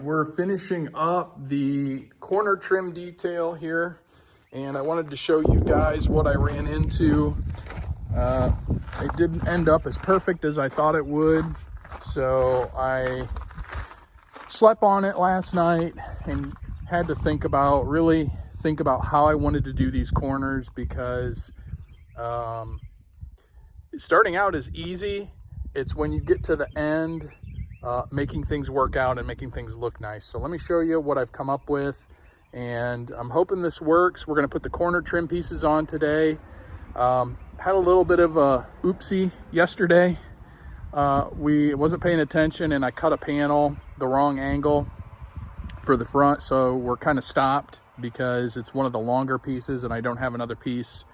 we're finishing up the corner trim detail here, and I wanted to show you guys what I ran into. It didn't end up as perfect as I thought it would, so I slept on it last night and had to really think about how I wanted to do these corners, because starting out is easy. It's when you get to the end, making things work out and making things look nice. So let me show you what I've come up with, and I'm hoping this works. We're going to put the corner trim pieces on today. Had a little bit of a oopsie yesterday. We wasn't paying attention and I cut a panel the wrong angle for the front, so we're kind of stopped because it's one of the longer pieces and I don't have another piece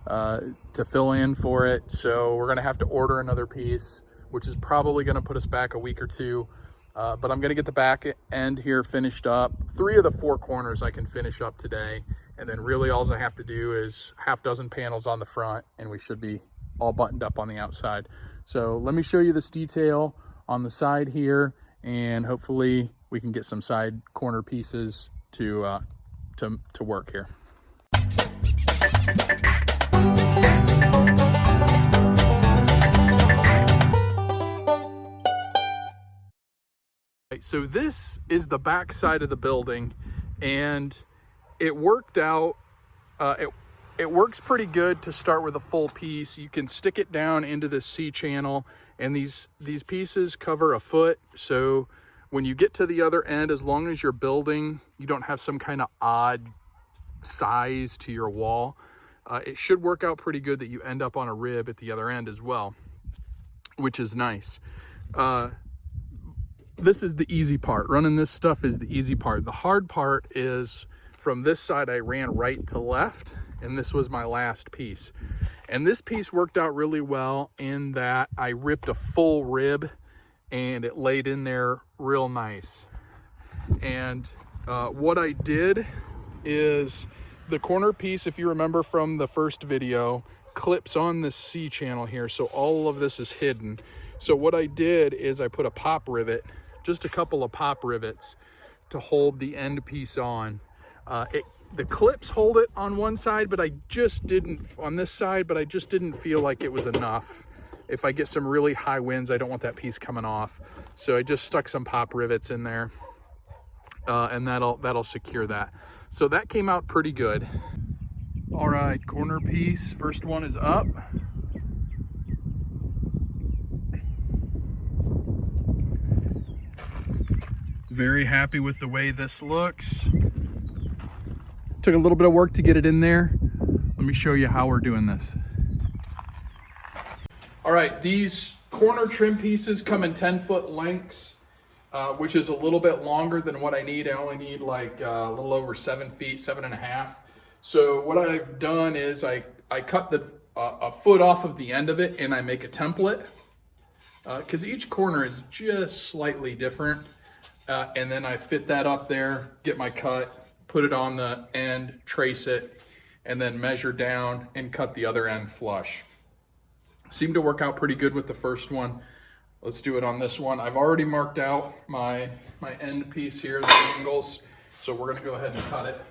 to fill in for it. So we're going to have to order another piece, which is probably going to put us back a week or two. But I'm going to get the back end here finished up. 3 of the 4 corners I can finish up today. And then really all I have to do is half dozen panels on the front and we should be all buttoned up on the outside. So let me show you this detail on the side here, and hopefully we can get some side corner pieces to work here. So this is the back side of the building, and it worked out. It works pretty good to start with a full piece. You can stick it down into the C channel, and these pieces cover a foot. So when you get to the other end, as long as you're building, you don't have some kind of odd size to your wall, it should work out pretty good that you end up on a rib at the other end as well, which is nice. This is the easy part. Running this stuff is the easy part. The hard part is from this side, I ran right to left, and this was my last piece. And this piece worked out really well in that I ripped a full rib and it laid in there real nice. And what I did is the corner piece, if you remember from the first video, clips on this C channel here. So all of this is hidden. So what I did is I put a pop rivet, just a couple of pop rivets to hold the end piece on. The clips hold it on one side, but I just didn't on this side, but I just didn't feel like it was enough. If I get some really high winds, I don't want that piece coming off. So I just stuck some pop rivets in there, and that'll secure that. So that came out pretty good. All right, corner piece, first one is up. Very happy with the way this looks. Took a little bit of work to get it in there. Let me show you how we're doing this. All right, these corner trim pieces come in 10-foot lengths, which is a little bit longer than what I need. I only need like a little over 7 feet, 7.5. So what I've done is I cut a foot off of the end of it and I make a template, because each corner is just slightly different. And then I fit that up there, get my cut, put it on the end, trace it, and then measure down and cut the other end flush. Seemed to work out pretty good with the first one. Let's do it on this one. I've already marked out my end piece here, the angles, so we're gonna go ahead and cut it.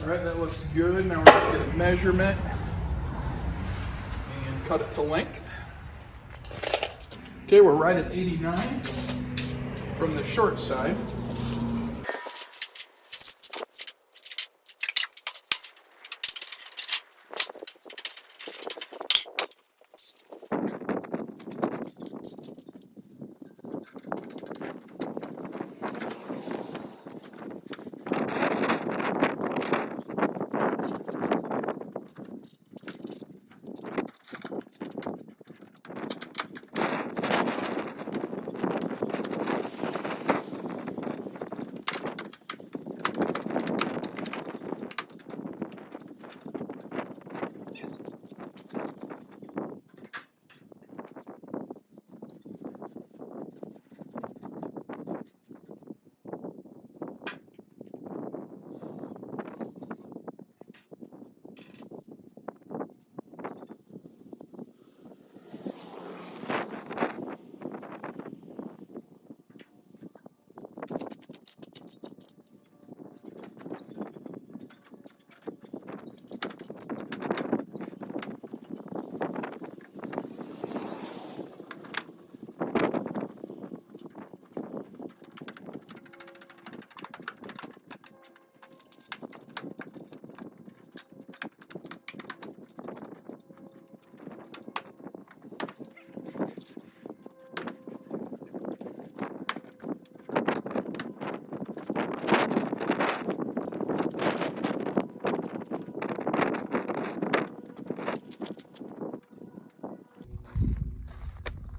All right, that looks good. Now we're gonna get a measurement and cut it to length. Okay, we're right at 89 from the short side.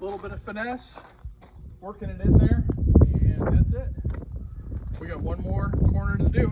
little bit of finesse, working it in there, and that's it. We got one more corner to do.